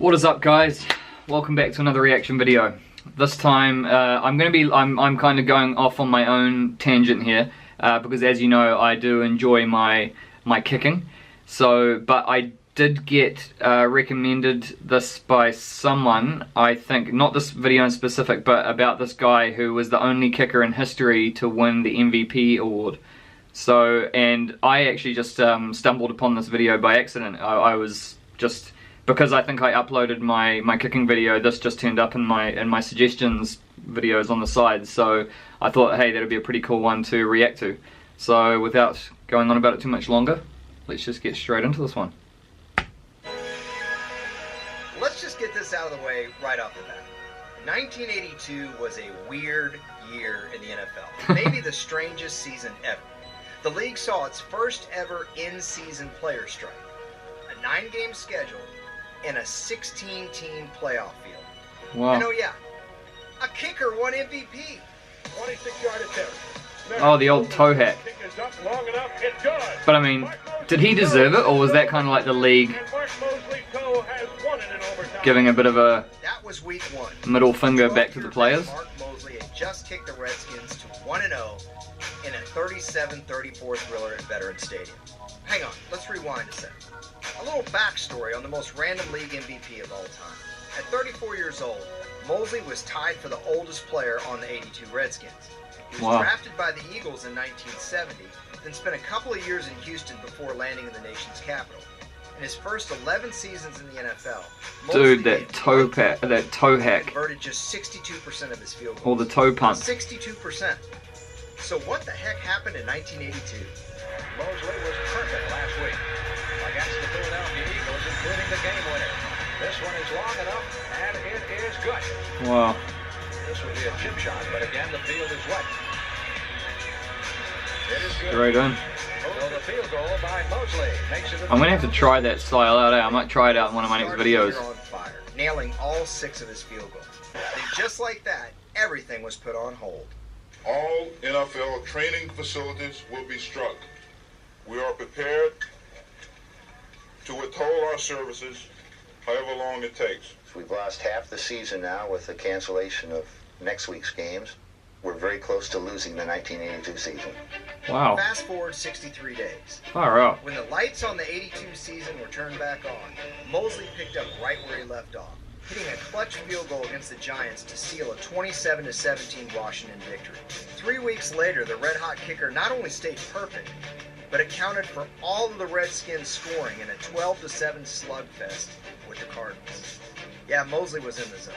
What is up, guys? Welcome back to another reaction video. This time I'm kind of going off on my own tangent here because, as you know, I do enjoy my kicking. But I did get recommended this by someone, I think, not this video in specific, but about this guy who was the only kicker in history to win the MVP award. And I actually just stumbled upon this video by accident. I was just, because I think I uploaded my kicking video, this just turned up in my suggestions videos on the side. So I thought, hey, that'd be a pretty cool one to react to. So without going on about it too much longer, let's just get straight into this one. Let's just get this out of the way right off the bat. 1982 was a weird year in the NFL. Maybe the strangest season ever. The league saw its first ever in-season player strike, a 9-game schedule, and a 16-team playoff field. Wow. And oh yeah, a kicker won MVP. 26-yard attempt. Oh, the old toe hack. But I mean, did he deserve it, or was that kind of like the league giving a bit of a That was week 1. middle finger back to the players? Mark Moseley had just kicked the Redskins to 1-0 in a 37-34 thriller at Veterans Stadium. Hang on, let's rewind a second. A little backstory on the most random league MVP of all time. At 34 years old, Moseley was tied for the oldest player on the 82 Redskins. He was drafted by the Eagles in 1970, then spent a couple of years in Houston before landing in the nation's capital. In his first 11 seasons in the NFL, Dude, that toe hack, converted just 62% of his field goals. or the toe punt. 62%. So what the heck happened in 1982? Moseley was perfect last week against the Philadelphia Eagles, including the game winner. This one is long enough, and it is good. Wow. This would be a chip shot, but again, the field is wet. It is good. Straight in. So the field goal by Moseley makes it. I'm gonna have to try that style out. I might try it out in one of my next videos. On fire, nailing all 6 of his field goals. And just like that, everything was put on hold. All NFL training facilities will be struck. We are prepared to withhold our services however long it takes. We've lost half the season now with the cancellation of next week's games. We're very close to losing the 1982 season. Wow. Fast forward 63 days. Far out. When the lights on the 82 season were turned back on, Moseley picked up right where he left off, hitting a clutch field goal against the Giants to seal a 27-17 Washington victory. 3 weeks later, the red-hot kicker not only stayed perfect, but accounted for all of the Redskins scoring in a 12-7 slugfest with the Cardinals. Yeah, Moseley was in the zone.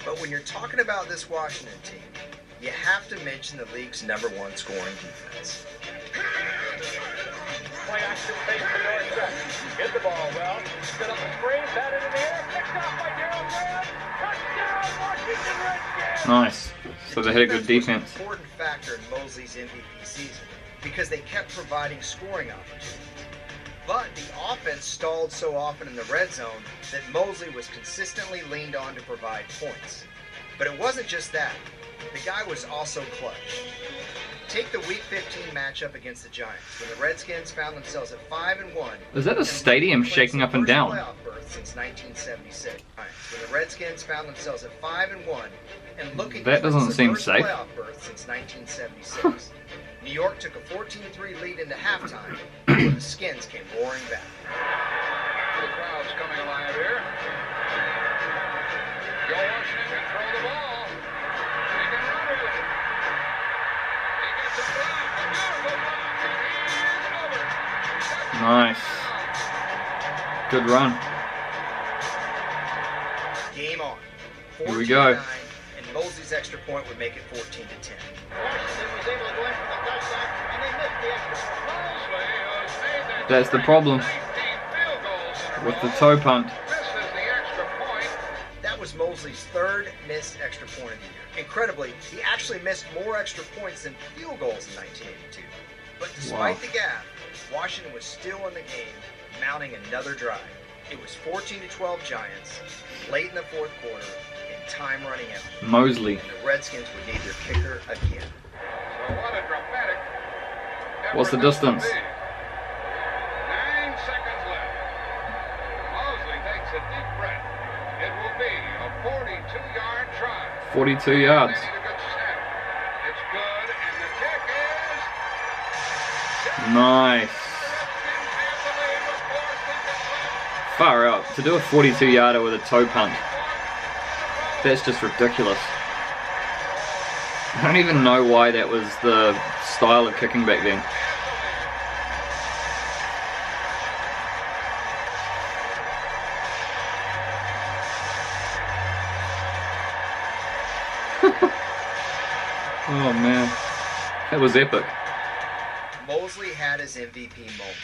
But when you're talking about this Washington team, you have to mention the league's #1 scoring defense. Play action fake to north side. Get the ball well. Set up a screen, bat it in the air. Picked off by Darryl Graham. Touchdown, Washington Redskins! Nice. So they had a good defense. Was an important factor in Moseley's MVP season because they kept providing scoring opportunities. But the offense stalled so often in the red zone that Moseley was consistently leaned on to provide points. But it wasn't just that. The guy was also clutch. Take the Week 15 matchup against the Giants, when the Redskins found themselves at 5-1. Is that a stadium shaking up and down? Playoff berth since 1976. When the Redskins found themselves at 5-1 and looking That doesn't seem first safe. playoff berth since 1976. New York took a 14-3 lead into halftime when the Skins came roaring back. The crowd's coming alive here. Joe Washington can throw the ball. He can run with it. He gets a block. A beautiful block. And over. Nice. Good run. Game on. Here we go. 14-9, and Moseley's extra point would make it 14-10. Washington was able to go in for the touchdown, and they missed the extra point. Moseley has made that That's the problem 19 field goals in a with the row. toe punt. Misses the extra point. That was Moseley's 3rd missed extra point of the year. Incredibly, he actually missed more extra points than field goals in 1982. But despite the gap, Washington was still in the game, mounting another drive. It was 14-12 Giants, late in the 4th quarter, and time running out. Moseley. And the Redskins would need their kicker again. So what a dramatic What's the distance? 9 seconds left. Moseley takes a deep breath. 42 yards. It's good, and the kick is... Nice. Far out. To do a 42 yarder with a toe punt. That's just ridiculous. I don't even know why that was the style of kicking back then. Oh man, that was epic. Moseley had his MVP moment.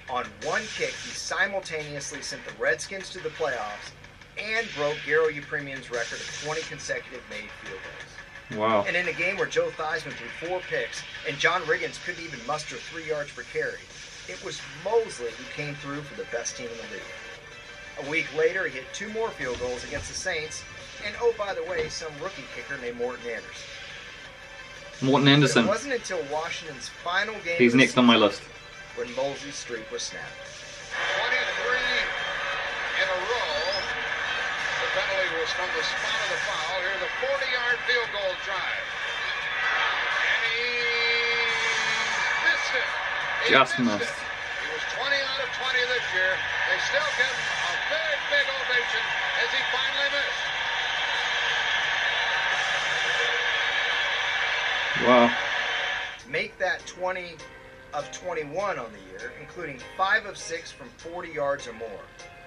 On one kick, he simultaneously sent the Redskins to the playoffs and broke Garo Upremian's record of 20 consecutive made field goals. Wow. And in a game where Joe Theismann threw 4 picks and John Riggins couldn't even muster 3 yards per carry, it was Moseley who came through for the best team in the league. A week later, he hit 2 more field goals against the Saints, and oh, by the way, some rookie kicker named Morton Anderson. Morton Anderson. But it wasn't until Washington's final game He's next on my list. when Moseley's streak was snapped. 23 in a row. The penalty was from the spot of the foul. Here's the 40-yard field goal drive. And he missed it. Just missed. He was 20 out of 20 this year. They still give him a big, big ovation as he finally missed. Wow. To make that 20 of 21 on the year, including 5 of 6 from 40 yards or more,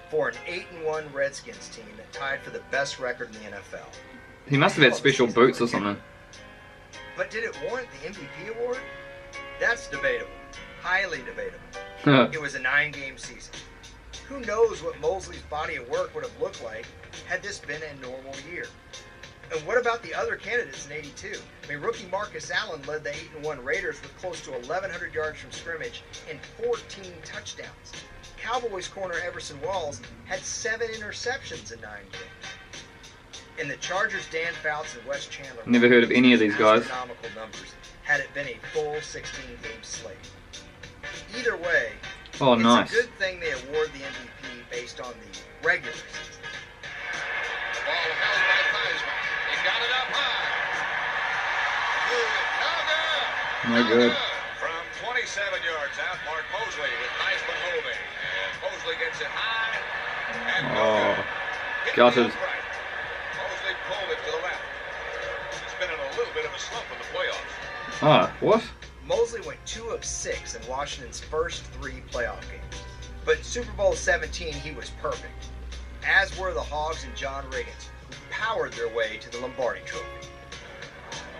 for an 8-1 Redskins team that tied for the best record in the NFL. He must have had special boots or something. But did it warrant the MVP award? That's debatable. Highly debatable. It was a 9-game season. Who knows what Moseley's body of work would have looked like had this been a normal year? And what about the other candidates in 82? I mean, rookie Marcus Allen led the 8-1 Raiders with close to 1,100 yards from scrimmage and 14 touchdowns. Cowboys corner Everson Walls had 7 interceptions in 9 games. And the Chargers' Dan Fouts and Wes Chandler Never heard of any of these guys. astronomical numbers had it been a full 16-game slate. Either way, Oh, it's nice. a good thing they award the MVP based on the regular season. The ball held by Theismann. He got it up high. No good. From 27 yards out, Mark Moseley with Theismann holding. And Moseley gets it high. And Oh, hit the gutted. upright. Moseley pulled it to the left. He's been in a little bit of a slump in the playoffs. Ah, what? Moseley went 2 of 6 in Washington's first 3 playoff games. But in Super Bowl 17, he was perfect. As were the Hogs and John Riggins, who powered their way to the Lombardi Trophy.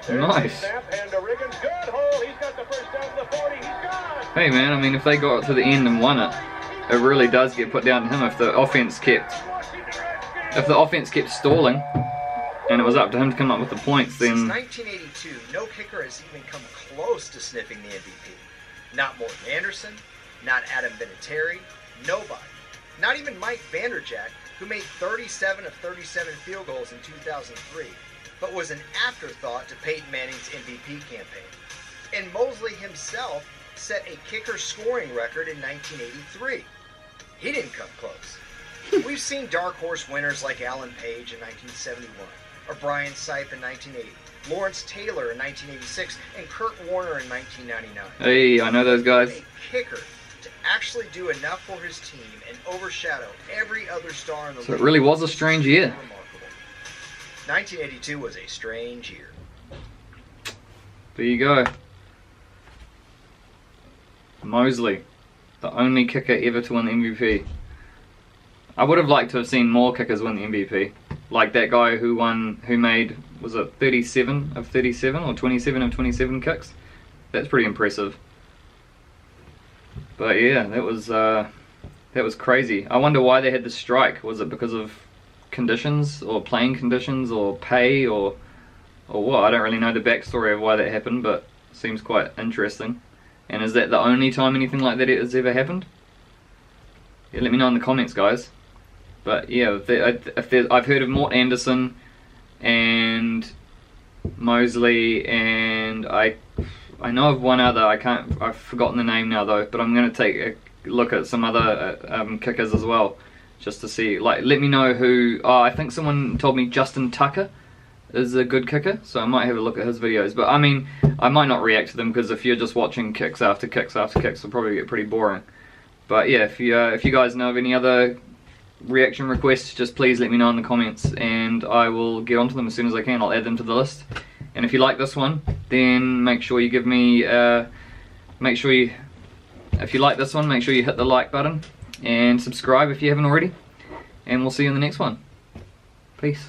Nice. And to Riggins, good hole. He's got the first down to the 40. He's gone. Hey man, I mean, if they got to the end and won it, it really does get put down to him if the offense kept stalling and it was up to him to come up with the points. Since Then 1982, no kicker has even come close to sniffing the MVP. Not Morton Anderson, not Adam Vinatieri, nobody. Not even Mike Vanderjagt, who made 37 of 37 field goals in 2003, but was an afterthought to Peyton Manning's MVP campaign. And Moseley himself set a kicker scoring record in 1983. He didn't come close. We've seen dark horse winners like Alan Page in 1971, or Brian Sipe in 1980, Lawrence Taylor in 1986, and Kurt Warner in 1999. hey, I know those guys. A kicker to actually do enough for his team and overshadow every other star in the So it league really was a strange year. is remarkable. 1982 was a strange year. There you go. Moseley, the only kicker ever to win the MVP. I would have liked to have seen more kickers win the MVP. Like that guy who made, was it 37 of 37 or 27 of 27 kicks? That's pretty impressive. But yeah, that was crazy. I wonder why they had the strike. Was it because of conditions or playing conditions or pay or what? I don't really know the backstory of why that happened, but it seems quite interesting. And is that the only time anything like that has ever happened? Yeah, let me know in the comments, guys. But yeah, I've heard of Mort Anderson and Moseley, and I know of one other. I've forgotten the name now though. But I'm gonna take a look at some other kickers as well, just to see. Like, let me know who. Oh, I think someone told me Justin Tucker is a good kicker, so I might have a look at his videos. But I mean, I might not react to them, because if you're just watching kicks after kicks after kicks, it'll probably get pretty boring. But yeah, if you guys know of any other reaction requests, just please let me know in the comments, and I will get onto them as soon as I can. I'll add them to the list. And if you like this one, then make sure you give me, if you like this one, make sure you hit the like button and subscribe if you haven't already. And we'll see you in the next one. Peace.